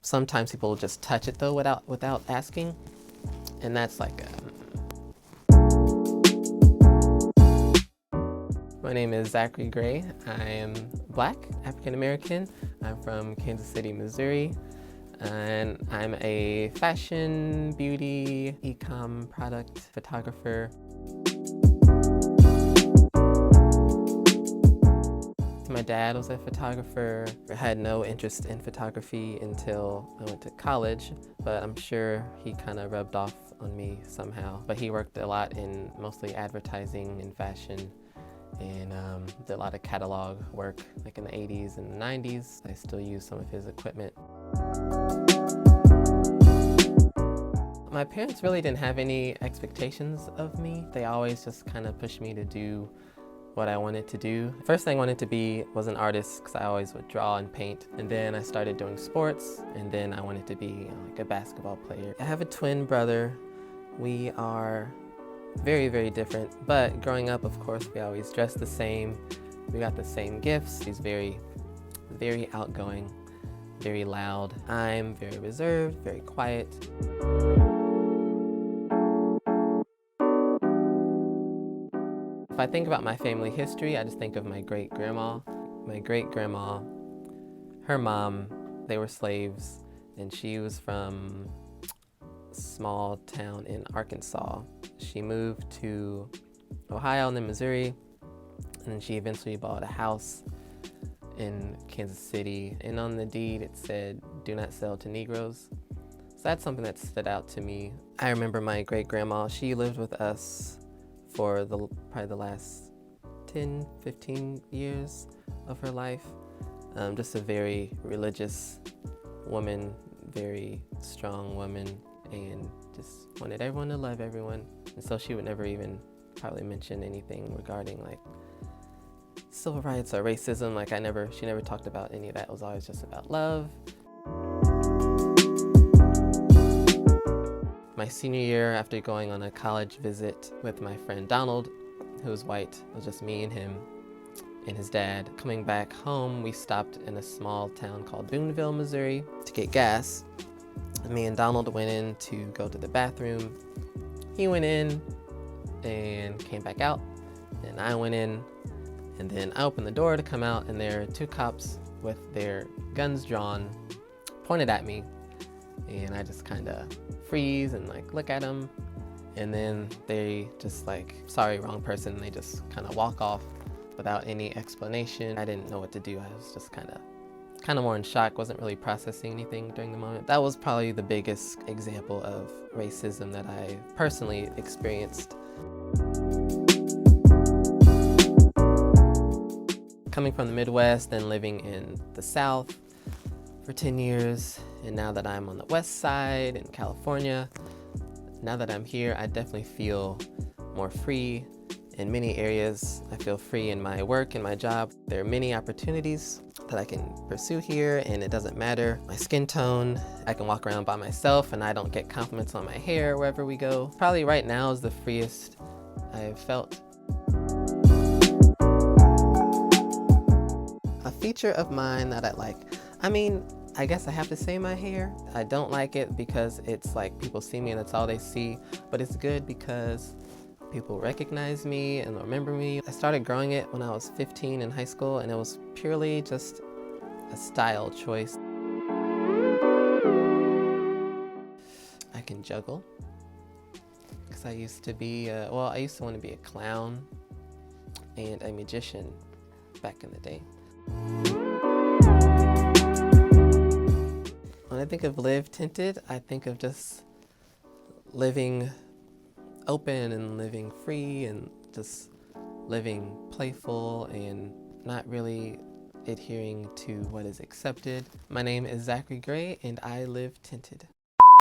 Sometimes people will just touch it though without asking, and that's like My name is Zachary Gray. I am Black, African American. I'm from Kansas City, Missouri, and I'm a fashion, beauty, e-com product photographer. My dad was a photographer. I had no interest in photography until I went to college, but I'm sure he kind of rubbed off on me somehow. But he worked a lot in mostly advertising and fashion, and did a lot of catalog work like in the 80s and the 90s. I still use some of his equipment. My parents really didn't have any expectations of me. They always just kind of pushed me to do what I wanted to do. First thing I wanted to be was an artist because I always would draw and paint. And then I started doing sports, and then I wanted to be like a basketball player. I have a twin brother. We are very, very different, but growing up, of course, we always dressed the same. We got the same gifts. He's very, very outgoing, very loud. I'm very reserved, very quiet. If I think about my family history, I just think of my great-grandma. My great-grandma, her mom, they were slaves, and she was from a small town in Arkansas. She moved to Ohio and then Missouri, and then she eventually bought a house in Kansas City, and on the deed it said, "Do not sell to Negroes." So that's something that stood out to me. I remember my great-grandma, she lived with us for probably the last 10, 15 years of her life. Just a very religious woman, very strong woman, and just wanted everyone to love everyone. And so she would never even probably mention anything regarding like civil rights or racism. Like she never talked about any of that. It was always just about love. My senior year, after going on a college visit with my friend Donald, who was white, it was just me and him and his dad. Coming back home, we stopped in a small town called Boonville, Missouri to get gas. Me and Donald went in to go to the bathroom. He went in and came back out, and I went in, and then I opened the door to come out, and there are two cops with their guns drawn, pointed at me, and I just kind of freeze and like look at them, and then they just like, "Sorry, wrong person," and they just kind of walk off without any explanation. I didn't know what to do. I was just kind of more in shock, wasn't really processing anything during the moment. That was probably the biggest example of racism that I personally experienced. Coming from the Midwest and living in the South for 10 years, and now that I'm on the West Side in California, now that I'm here, I definitely feel more free. In many areas, I feel free in my work and my job. There are many opportunities that I can pursue here, and it doesn't matter my skin tone. I can walk around by myself and I don't get compliments on my hair wherever we go. Probably right now is the freest I've felt. A feature of mine that I like, I guess I have to say my hair. I don't like it because it's like people see me and that's all they see, but it's good because people recognize me and remember me. I started growing it when I was 15 in high school, and it was purely just a style choice. I can juggle, because I used to be, I used to want to be a clown and a magician back in the day. When I think of live tinted, I think of just living open and living free and just living playful and not really adhering to what is accepted. My name is Zachary Gray, and I live tinted.